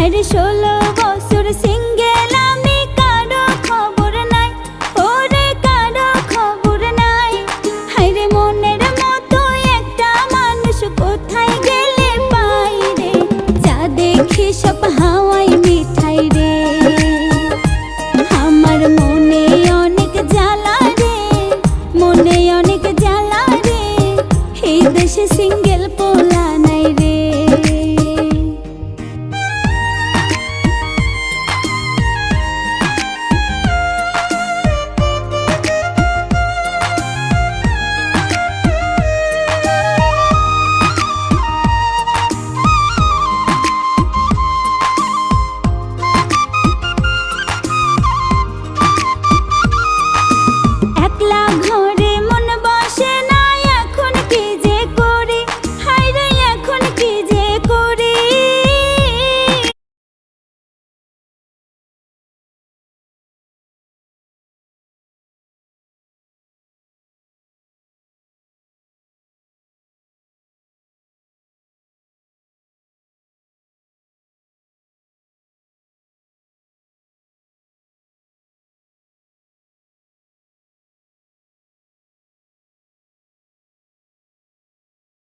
হায়রে 16 বছর সিঙ্গেল আমি, কারো খবর নাই, ওরে কারো খবর নাই। হায়রে মনের মতো একটা মানুষ কোথায় গেলে পাই রে, যা দেখি সব হাওয়াই মিঠাই রে। আমার মনে অনেক জ্বালা রে, মনে অনেক জ্বালা রে, এই দেশে